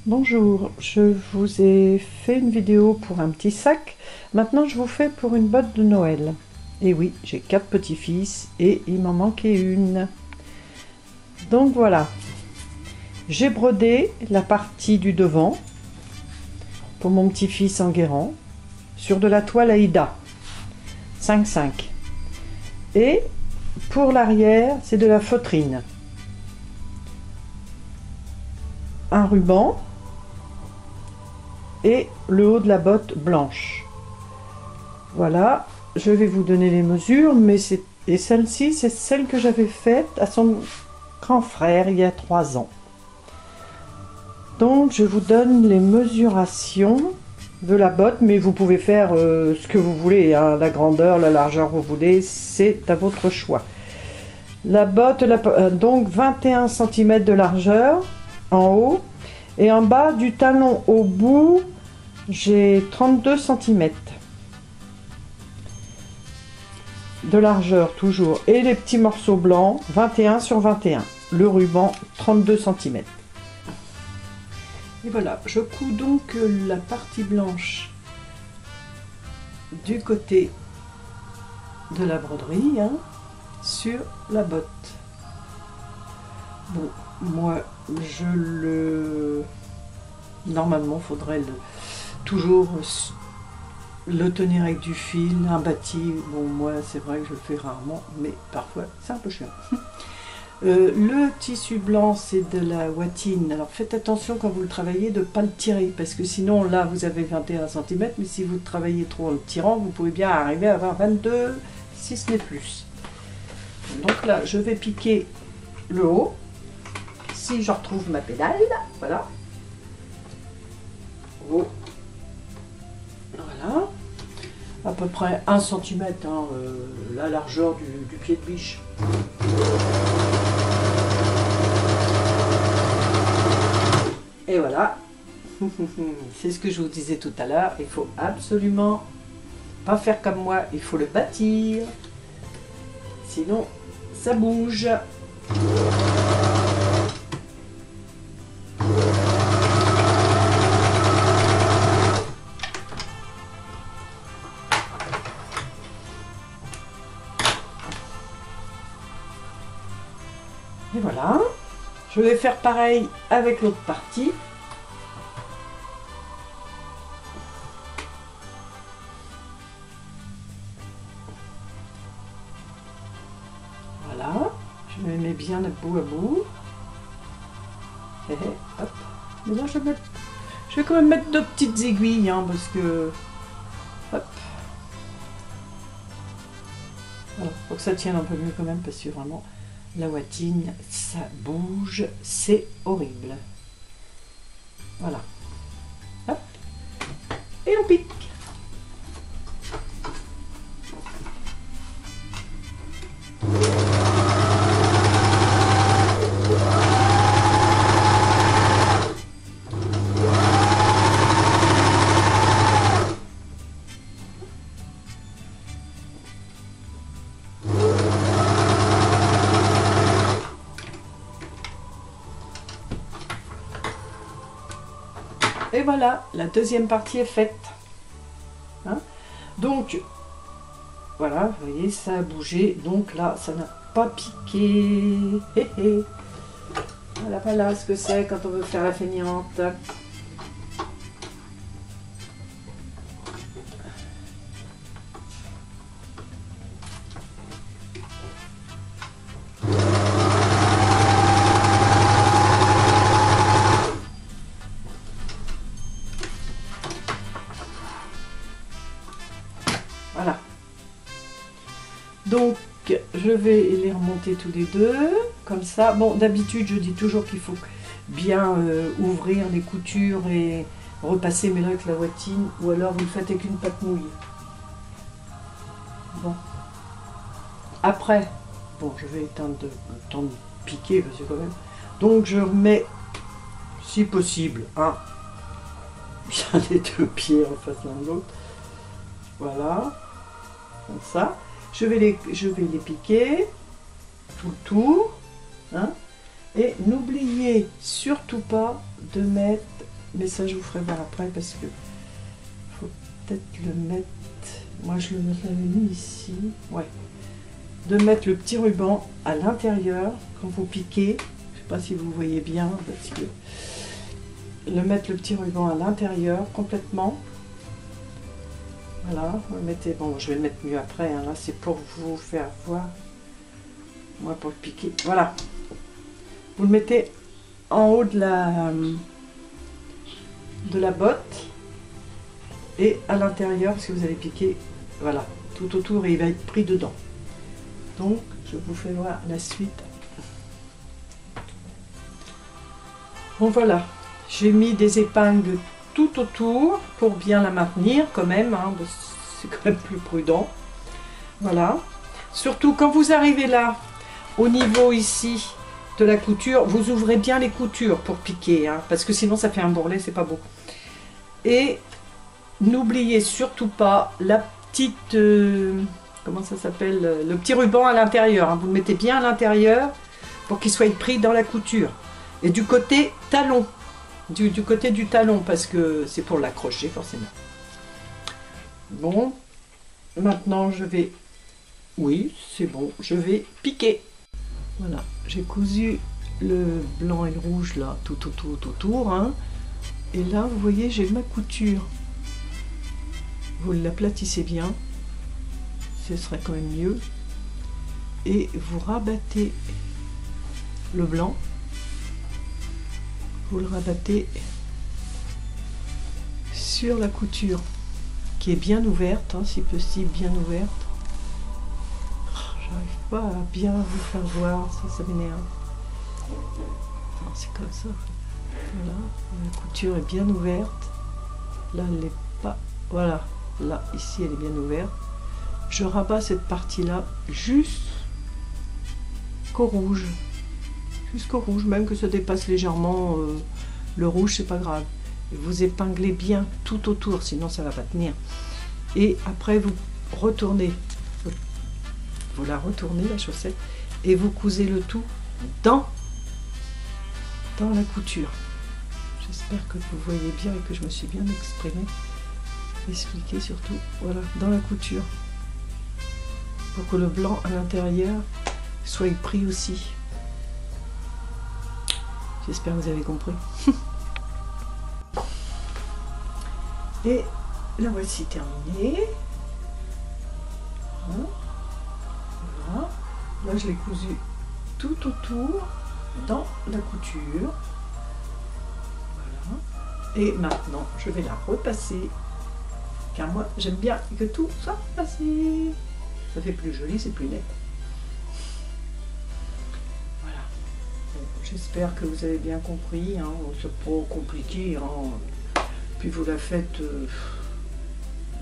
Bonjour, je vous ai fait une vidéo pour un petit sac. Maintenant, je vous fais pour une botte de Noël. Et oui, j'ai 4 petits-fils et il m'en manquait une. Donc voilà, j'ai brodé la partie du devant pour mon petit-fils Enguerrand sur de la toile Aïda 5,5. Et pour l'arrière, c'est de la feutrine. Un ruban et le haut de la botte blanche. Voilà, je vais vous donner les mesures, mais celle-ci, c'est celle que j'avais faite à son grand frère il y a 3 ans. Donc je vous donne les mesurations de la botte, mais vous pouvez faire ce que vous voulez, hein, la grandeur, la largeur vous voulez, c'est à votre choix. La botte, donc 21 cm de largeur en haut, et en bas du talon au bout, j'ai 32 cm de largeur toujours, et les petits morceaux blancs 21 sur 21, le ruban 32 cm. Et voilà, je couds donc la partie blanche du côté de la broderie, hein, sur la botte. Bon, moi normalement faudrait toujours le tenir avec du fil, un bâti. Bon, moi c'est vrai que je le fais rarement, mais parfois c'est un peu chiant. Le tissu blanc, c'est de la watine. Alors faites attention quand vous le travaillez de ne pas le tirer, parce que sinon là vous avez 21 cm, mais si vous travaillez trop en le tirant, vous pouvez bien arriver à avoir 22, si ce n'est plus. Donc là, je vais piquer le haut. Si je retrouve ma pédale, voilà. Oh. Voilà. À peu près 1 cm, hein, la largeur du pied de biche. Et voilà. C'est ce que je vous disais tout à l'heure. Il faut absolument pas faire comme moi. Il faut le bâtir. Sinon, ça bouge. Et voilà, je vais faire pareil avec l'autre partie. Voilà, je me mets bien de bout à bout. Et hop. Mais là, je vais quand même mettre 2 petites aiguilles, hein, parce que... Hop. Voilà, faut que ça tienne un peu mieux quand même, parce que vraiment... La watine, ça bouge, c'est horrible. Voilà. Hop. Et on pique. Et voilà, la deuxième partie est faite. Hein, donc, voilà, vous voyez, ça a bougé. Donc là, ça n'a pas piqué. Hé, hé. Voilà, voilà ce que c'est quand on veut faire la feignante. Voilà. Donc, je vais les remonter tous les deux, comme ça. Bon, d'habitude, je dis toujours qu'il faut bien ouvrir les coutures et repasser, mais là avec la watine, ou alors vous le faites avec une pâte mouille. Bon. Après, bon, je vais éteindre le temps de piquer, parce que quand même. Donc, je remets, si possible, bien les 2 pieds en face l'un de l'autre. Voilà. Comme ça, je vais les piquer tout le tour, hein, et n'oubliez surtout pas de mettre Mais ça, je vous ferai voir après parce que faut peut-être le mettre. Moi, je l'avais mis ici. Ouais. De mettre le petit ruban à l'intérieur quand vous piquez. Je sais pas si vous voyez bien parce que mettre le petit ruban à l'intérieur complètement. Voilà, vous le mettez. Bon, je vais le mettre mieux après. Hein, là, c'est pour vous faire voir. Moi, pour le piquer. Voilà. Vous le mettez en haut de la botte et à l'intérieur parce que vous allez piquer. Voilà, tout autour et il va être pris dedans. Donc, je vous fais voir la suite. Bon, voilà. J'ai mis des épingles tout autour pour bien la maintenir quand même. Hein, c'est quand même plus prudent. Voilà. Surtout quand vous arrivez là, au niveau ici de la couture, vous ouvrez bien les coutures pour piquer. Hein, parce que sinon ça fait un bourrelet, c'est pas beau. Et n'oubliez surtout pas la petite... comment ça s'appelle? Le petit ruban à l'intérieur. Hein, vous le mettez bien à l'intérieur pour qu'il soit pris dans la couture. Et du côté talon. Du côté du talon, parce que c'est pour l'accrocher forcément. Bon, maintenant je vais... Oui, c'est bon, je vais piquer. Voilà, j'ai cousu le blanc et le rouge là, tout autour. Hein. Et là, vous voyez, j'ai ma couture. Vous l'aplatissez bien. Ce serait quand même mieux. Et vous rabattez le blanc. Vous le rabattez sur la couture qui est bien ouverte, hein, si possible bien ouverte. J'arrive pas à bien vous faire voir, ça m'énerve. C'est comme ça. Voilà, la couture est bien ouverte. Là, elle n'est pas. Voilà, là, ici, elle est bien ouverte. Je rabats cette partie-là jusqu'au rouge. Jusqu'au rouge, même que ça dépasse légèrement le rouge, c'est pas grave. Vous épinglez bien tout autour, sinon ça va pas tenir. Et après vous retournez, vous la retournez la chaussette et vous cousez le tout dans la couture. J'espère que vous voyez bien et que je me suis bien exprimée, expliquée surtout. Voilà, dans la couture, pour que le blanc à l'intérieur soit pris aussi. J'espère que vous avez compris. Et la voici terminée. Voilà. Là, je l'ai cousu tout autour dans la couture. Voilà. Et maintenant, je vais la repasser. Car moi, j'aime bien que tout soit passé. Ça fait plus joli, c'est plus net. J'espère que vous avez bien compris, hein, c'est pas compliqué, hein. Puis vous la faites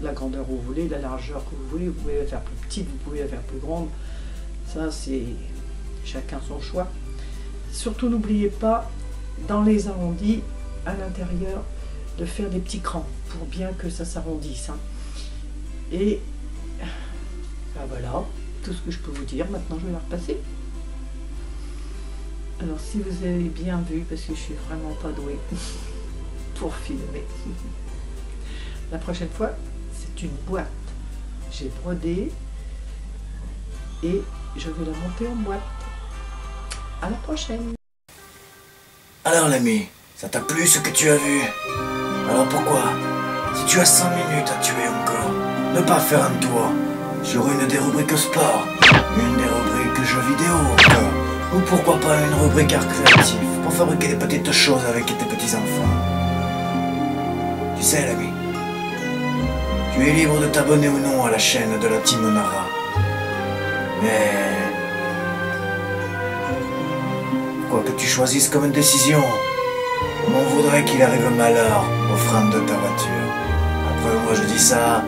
la grandeur que vous voulez, la largeur que vous voulez, vous pouvez la faire plus petite, vous pouvez la faire plus grande, ça c'est chacun son choix. Surtout n'oubliez pas, dans les arrondis, à l'intérieur, de faire des petits crans, pour bien que ça s'arrondisse. Hein. Et ben voilà, tout ce que je peux vous dire, maintenant je vais la repasser. Alors si vous avez bien vu, parce que je suis vraiment pas douée pour filmer, la prochaine fois c'est une boîte. J'ai brodé et je vais la monter en boîte. À la prochaine. Alors l'ami, ça t'a plu ce que tu as vu? Alors pourquoi, si tu as 5 minutes à tuer encore, ne pas faire un tour sur une des rubriques sport, une des rubriques jeux vidéo encore, ou pourquoi pas une rubrique art créatif pour fabriquer des petites choses avec tes petits-enfants. Tu sais l'ami, tu es libre de t'abonner ou non à la chaîne de la Team Nara. Mais quoi que tu choisisses comme décision, on voudrait qu'il arrive malheur aux freins de ta voiture. Après moi je dis ça,